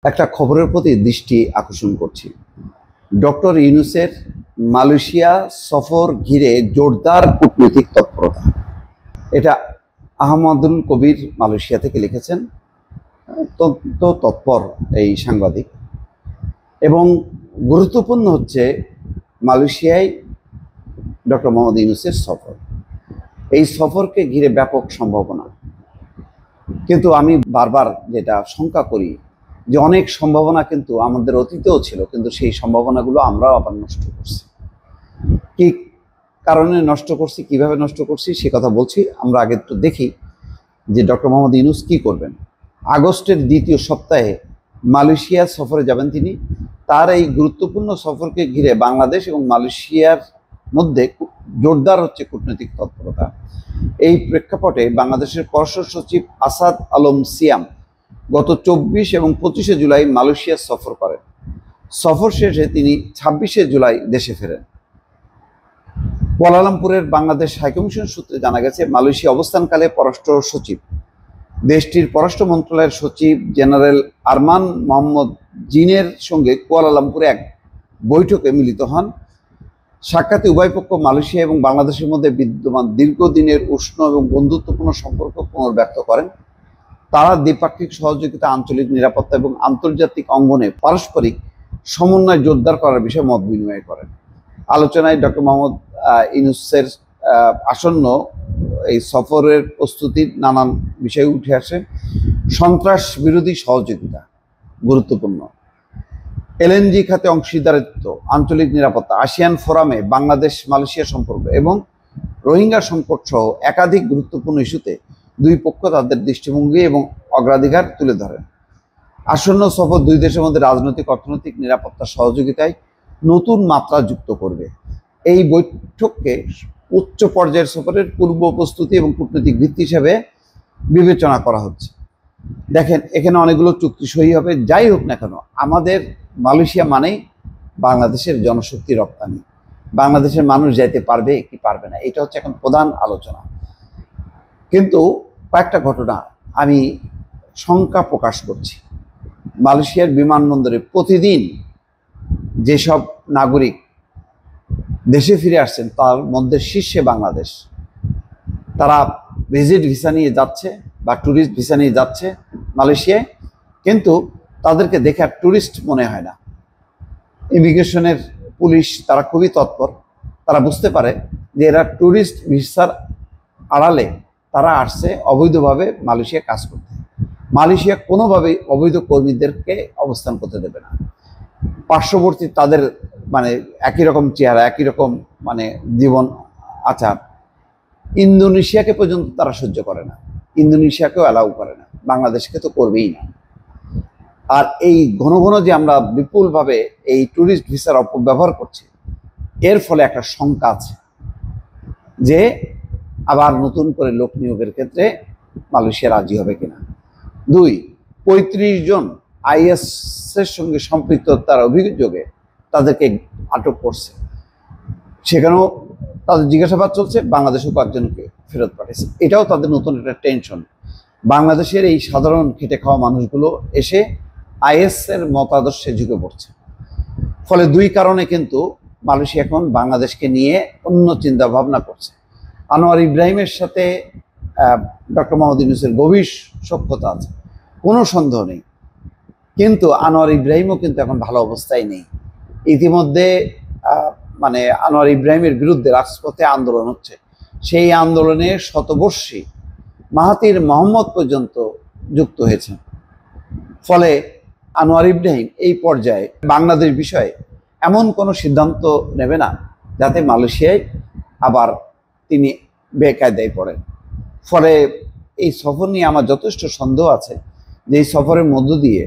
একটা খবরের প্রতি দৃষ্টি আকর্ষণ করছি। ডক্টর ইউনূসের মালয়েশিয়া সফর ঘিরে জোরদার কূটনৈতিক তৎপরতা। এটা আহমদুল কবির মালয়েশিয়া থেকে লিখেছেন, অত্যন্ত তৎপর এই সাংবাদিক। এবং গুরুত্বপূর্ণ হচ্ছে মালয়েশিয়ায় ডক্টর মোহাম্মদ ইউনূসের সফর। এই সফরকে ঘিরে ব্যাপক সম্ভাবনা, কিন্তু আমি বারবার যেটা শঙ্কা করি যে অনেক সম্ভাবনা কিন্তু আমাদের অতীতেও ছিল, কিন্তু সেই সম্ভাবনাগুলো আমরাও আবার নষ্ট করছি। কি কারণে নষ্ট করছি, কিভাবে নষ্ট করছি সে কথা বলছি। আমরা আগে একটু দেখি যে ডক্টর মোহাম্মদ ইউনূস কী করবেন। আগস্টের দ্বিতীয় সপ্তাহে মালয়েশিয়া সফরে যাবেন তিনি। তার এই গুরুত্বপূর্ণ সফরকে ঘিরে বাংলাদেশ এবং মালয়েশিয়ার মধ্যে জোরদার হচ্ছে কূটনৈতিক তৎপরতা। এই প্রেক্ষাপটে বাংলাদেশের পররাষ্ট্র সচিব আসাদ আলম সিয়াম গত 24 এবং 25শে জুলাই মালয়েশিয়া সফর করেন। সফর শেষে তিনি 26শে জুলাই দেশে ফেরেন। কুয়ালালামপুরের বাংলাদেশ হাইকমিশন সূত্রে জানা গেছে, মালয়েশিয়া অবস্থানকালে পররাষ্ট্র সচিব দেশটির পররাষ্ট্র মন্ত্রণালয়ের সচিব জেনারেল আরমান মোহাম্মদ জিনের সঙ্গে কুয়ালালামপুরে এক বৈঠকে মিলিত হন। সাক্ষাতে উভয় পক্ষ মালয়েশিয়া এবং বাংলাদেশের মধ্যে বিদ্যমান দীর্ঘদিনের উষ্ণ এবং বন্ধুত্বপূর্ণ সম্পর্ক পুনর্ব্যক্ত করেন। তারা দ্বিপাক্ষিক সহযোগিতা, আঞ্চলিক নিরাপত্তা এবং আন্তর্জাতিক অঙ্গনে পারস্পরিক সমন্বয় জোরদার করার বিষয়ে মত বিনিময় করেন। আলোচনায় ডক্টর মোহাম্মদ ইউনূসের আসন্ন এই সফরের প্রস্তুতির নানান বিষয় উঠে আসে। সন্ত্রাস বিরোধী সহযোগিতা গুরুত্বপূর্ণ, এলএনজি খাতে অংশীদারিত্ব, আঞ্চলিক নিরাপত্তা, আসিয়ান ফোরামে বাংলাদেশ মালয়েশিয়া সম্পর্ক এবং রোহিঙ্গা সংকট সহ একাধিক গুরুত্বপূর্ণ ইস্যুতে দুই পক্ষ তাদের দৃষ্টিভঙ্গি এবং অগ্রাধিকার তুলে ধরেন। আসন্ন সফর দুই দেশের মধ্যে রাজনৈতিক, অর্থনৈতিক, নিরাপত্তা সহযোগিতায় নতুন মাত্রা যুক্ত করবে। এই বৈঠককে উচ্চ পর্যায়ের সফরের পূর্ব প্রস্তুতি এবং কূটনৈতিক ভিত্তি হিসেবে বিবেচনা করা হচ্ছে। দেখেন, এখানে অনেকগুলো চুক্তি সই হবে। যাই হোক না কেন, আমাদের মালয়েশিয়া মানেই বাংলাদেশের জনশক্তি রপ্তানি। বাংলাদেশের মানুষ যাইতে পারবে কি পারবে না, এটা হচ্ছে এখন প্রধান আলোচনা। কিন্তু কয়েকটা ঘটনা আমি শঙ্কা প্রকাশ করছি। মালয়েশিয়ার বিমানবন্দরে প্রতিদিন যেসব নাগরিক দেশে ফিরে আসছেন তার মধ্যে শীর্ষে বাংলাদেশ। তারা ভিজিট ভিসা নিয়ে যাচ্ছে বা ট্যুরিস্ট ভিসা নিয়ে যাচ্ছে মালয়েশিয়ায়, কিন্তু তাদেরকে দেখে আর ট্যুরিস্ট মনে হয় না। ইমিগ্রেশনের পুলিশ তারা খুবই তৎপর, তারা বুঝতে পারে যে এরা ট্যুরিস্ট ভিসার আড়ালে তারা আসছে অবৈধভাবে মালয়েশিয়া কাজ করতে। মালয়েশিয়া কোনোভাবেই অবৈধ কর্মীদেরকে অবস্থান করতে দেবে না। পার্শ্ববর্তী তাদের মানে একই রকম চেহারা, একই রকম মানে জীবন আচার। ইন্দোনেশিয়াকে পর্যন্ত তারা সহ্য করে না, ইন্দোনেশিয়াকেও অ্যালাউ করে না, বাংলাদেশকে তো করবেই না। আর এই ঘন ঘন যে আমরা বিপুলভাবে এই ট্যুরিস্ট ভিসার অপব্যবহার করছি, এর ফলে একটা শঙ্কা আছে যে আবার নতুন করে লোক নিয়োগের ক্ষেত্রে মালয়েশিয়া রাজি হবে কিনা। 2, 35 জন আইএসের সঙ্গে সম্পৃক্ততার অভিযোগে তাদেরকে আটক করছে। সেখানেও তাদের জিজ্ঞাসাবাদ চলছে, বাংলাদেশও কয়েকজনকে ফেরত পাঠিয়েছে। এটাও তাদের নতুন একটা টেনশন। বাংলাদেশের এই সাধারণ খেটে খাওয়া মানুষগুলো এসে আইএসের মতাদর্শে ঝুঁকে পড়ছে। ফলে দুই কারণে কিন্তু মালয়েশিয়া এখন বাংলাদেশকে নিয়ে অন্য চিন্তা ভাবনা করছে। আনোয়ার ইব্রাহিমের সাথে ডক্টর মোহাম্মদ ইউনূসের গভীর সখ্যতা আছে, কোনো সন্দেহ নেই। কিন্তু আনোয়ার ইব্রাহিমও কিন্তু এখন ভালো অবস্থায় নেই। ইতিমধ্যে মানে আনোয়ার ইব্রাহিমের বিরুদ্ধে রাজপথে আন্দোলন হচ্ছে। সেই আন্দোলনে শতবর্ষী মাহাথির মোহাম্মদ পর্যন্ত যুক্ত হয়েছেন। ফলে আনোয়ার ইব্রাহিম এই পর্যায়ে বাংলাদেশ বিষয়ে এমন কোনো সিদ্ধান্ত নেবে না যাতে মালয়েশিয়ায় আবার তিনি বেকায়দায় পড়েন। ফলে এই সফর নিয়ে আমার যথেষ্ট সন্দেহ আছে যে এই সফরের মধ্য দিয়ে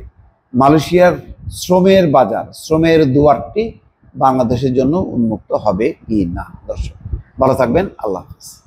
মালয়েশিয়ার শ্রমের বাজার, শ্রমের দুয়ারটি বাংলাদেশের জন্য উন্মুক্ত হবে কি না। দর্শক ভালো থাকবেন, আল্লাহ হাফেজ।